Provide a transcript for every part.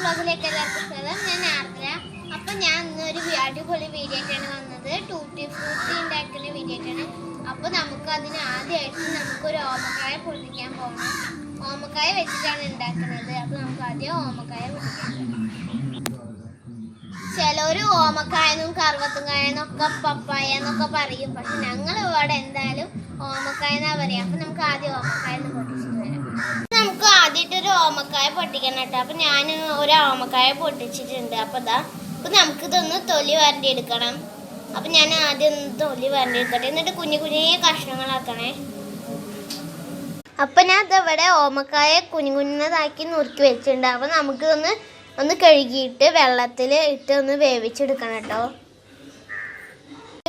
വ്ളോഗിലേക്ക് എല്ലാവർക്കും സ്വാഗതം. ഞാൻ ആർദ്ര. അപ്പം ഞാൻ ഇന്നൊരു അടിപൊളി വീഡിയോ ആയിട്ടാണ് വന്നത്. ടൂട്ടി ഫ്രൂട്ടി ഉണ്ടാക്കുന്ന വീഡിയോ ആയിട്ടാണ്. അപ്പോൾ നമുക്ക് അതിന് ആദ്യമായിട്ട് നമുക്കൊരു ഓമക്കായ പൊട്ടിക്കാൻ പോകണം. ഓമക്കായ വെച്ചിട്ടാണ് ഉണ്ടാക്കുന്നത്. അപ്പോൾ നമുക്ക് ആദ്യം ഓമക്കായ പൊട്ടിക്കാൻ പോകണം. ചിലർ ഓമക്കായെന്നും കറുവത്തുംകായെന്നൊക്കെ പപ്പായ എന്നൊക്കെ പറയും. പക്ഷെ ഞങ്ങൾ ഇവിടെ എന്തായാലും ഓമക്കായ എന്നാ പറയാം. അപ്പം നമുക്ക് ആദ്യം ഓമക്കായ പൊട്ടിച്ചിട്ട് വരാം. നമുക്ക് ആദ്യമായിട്ടൊരു ഓമക്കായ പൊട്ടിക്കണം കേട്ടോ. അപ്പം ഞാൻ ഒരു ഓമക്കായ പൊട്ടിച്ചിട്ടുണ്ട്. അപ്പം നമുക്കിതൊന്ന് തൊലി വരണ്ടി എടുക്കണം. അപ്പം ഞാൻ ആദ്യം ഒന്ന് തൊലി വരണ്ടി എടുക്കട്ടെ. എന്നിട്ട് കുഞ്ഞു കുഞ്ഞേ കഷ്ണങ്ങളാക്കണേ. അപ്പം ഞാൻ ഇവിടെ ഓമക്കായ കുഞ്ഞുതാക്കി നുറുക്കി വെച്ചിട്ടുണ്ട്. അപ്പം നമുക്കിതൊന്ന് കഴുകിയിട്ട് വെള്ളത്തിൽ ഇട്ട് ഒന്ന് വേവിച്ചെടുക്കണം കേട്ടോ.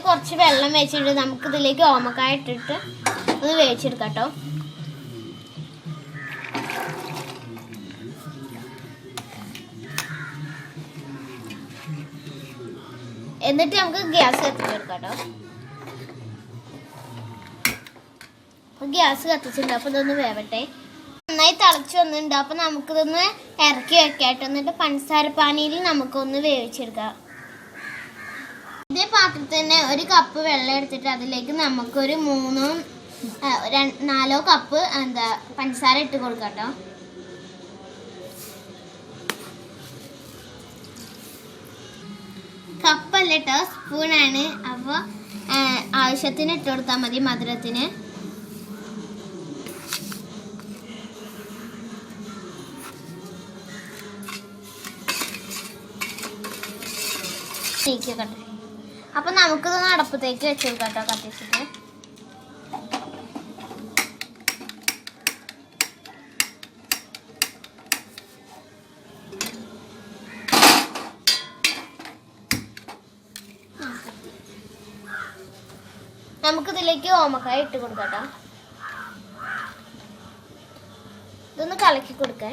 കുറച്ച് വെള്ളം വെച്ചിട്ട് നമുക്കിതിലേക്ക് ഓമക്കായ ഇട്ടിട്ട് ഒന്ന് വേവിച്ചെടുക്കാം കേട്ടോ. എന്നിട്ട് നമുക്ക് ഗ്യാസ് കത്തിച്ചെടുക്കാം കേട്ടോ. ഗ്യാസ് കത്തിച്ചിട്ടുണ്ട്. അപ്പോൾ ഇതൊന്ന് വേവട്ടെ. നന്നായി തിളച്ച് വന്നിട്ടുണ്ട്. അപ്പോൾ നമുക്കിതൊന്ന് ഇറക്കി വെക്കാട്ടോ. എന്നിട്ട് പഞ്ചസാര പാനിയിൽ നമുക്കൊന്ന് വേവിച്ചെടുക്കാം. ഇതേ പാത്രത്തിൽ തന്നെ ഒരു കപ്പ് വെള്ളം എടുത്തിട്ട് അതിലേക്ക് നമുക്കൊരു 3-4 കപ്പ് പഞ്ചസാര ഇട്ട് കൊടുക്കാം കേട്ടോ. കപ്പല്ല കേട്ടോ, സ്പൂണാണ്. അപ്പോൾ ആവശ്യത്തിന് ഇട്ട് കൊടുത്താൽ മതി മധുരത്തിന്. അപ്പൊ നമുക്കിതൊന്ന് അടപ്പത്തേക്ക് വെച്ചെടുക്കാം കേട്ടോ, കത്തിച്ചിട്ട്. നമുക്കിതിലേക്ക് ഓമക്കായ ഇട്ട് കൊടുക്കാം കേട്ടോ. ഇതൊന്ന് കലക്കി കൊടുക്കേ.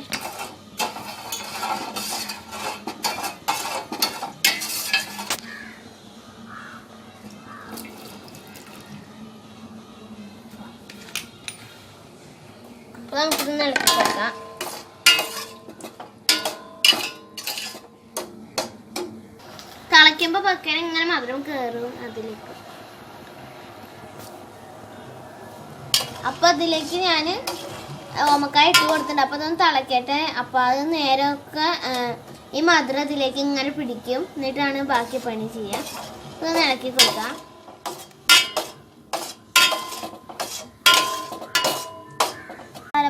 നമുക്കിതൊന്ന് ഇളക്കി കൊടുക്കാം. തിളയ്ക്കുമ്പോൾ വെക്കാൻ ഇങ്ങനെ മധുരം കയറും അതിലേക്ക്. അപ്പൊ അതിലേക്ക് ഞാൻ ഓമക്കായ ഇട്ട് കൊടുത്തിട്ടുണ്ട്. അപ്പൊ അതൊന്ന് തിളക്കട്ടെ. അപ്പൊ അത് നേരമൊക്കെ ഈ മധുരം അതിലേക്ക് ഇങ്ങനെ പിടിക്കും. എന്നിട്ടാണ് ബാക്കി പണി ചെയ്യാം. അതൊന്ന് ഇളക്കി കൊടുക്കാം.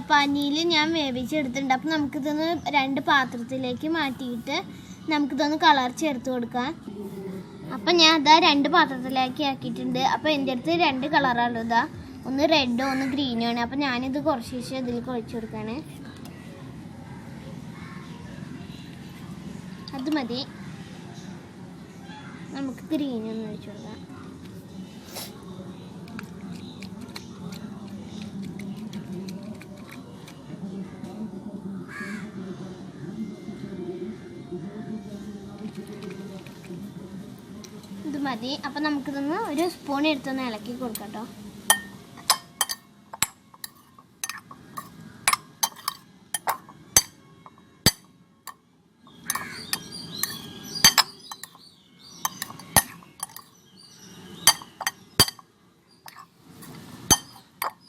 പനിയിൽ ഞാൻ വേവിച്ചെടുത്തിട്ടുണ്ട്. അപ്പം നമുക്കിതൊന്ന് 2 പാത്രത്തിലേക്ക് മാറ്റിയിട്ട് നമുക്കിതൊന്ന് കളർ ചേർത്ത് കൊടുക്കാം. അപ്പം ഞാൻ 2 പാത്രത്തിലേക്ക് ആക്കിയിട്ടുണ്ട്. അപ്പം എൻ്റെ അടുത്ത് 2 കളറാണ്. ഒന്ന് റെഡും ഒന്ന് ഗ്രീനും ആണ്. അപ്പം ഞാനിത് കുറച്ച് ഇതിലേക്ക് ഒഴിച്ചു കൊടുക്കുകയാണ്. അത് മതി. നമുക്ക് ഗ്രീനൊന്ന് ഒഴിച്ചു കൊടുക്കാം. ഇത് മതി. അപ്പം നമുക്കിതൊന്ന് ഒരു സ്പൂൺ എടുത്തൊന്ന് ഇളക്കി കൊടുക്കാം കേട്ടോ.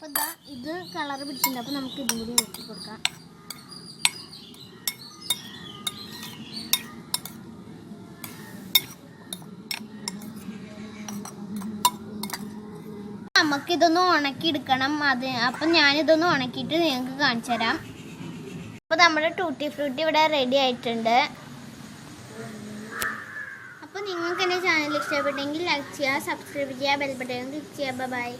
അപ്പോൾ ഇത് കളർ പിടിച്ചിട്ടുണ്ട്. അപ്പോൾ നമുക്ക് ഇതും കൂടി ഇളക്കി കൊടുക്കാം. നമുക്കിതൊന്ന് ഉണക്കിയെടുക്കണം. അപ്പം ഞാനിതൊന്ന് ഉണക്കിയിട്ട് നിങ്ങൾക്ക് കാണിച്ചു തരാം. അപ്പോൾ നമ്മുടെ ടൂട്ടി ഫ്രൂട്ടി ഇവിടെ റെഡി ആയിട്ടുണ്ട്. അപ്പോൾ നിങ്ങൾക്ക് എൻ്റെ ചാനൽ ഇഷ്ടപ്പെട്ടെങ്കിൽ ലൈക്ക് ചെയ്യുക, സബ്സ്ക്രൈബ് ചെയ്യുക, ബെൽ ബട്ടൺ ക്ലിക്ക് ചെയ്യുക. ബൈ.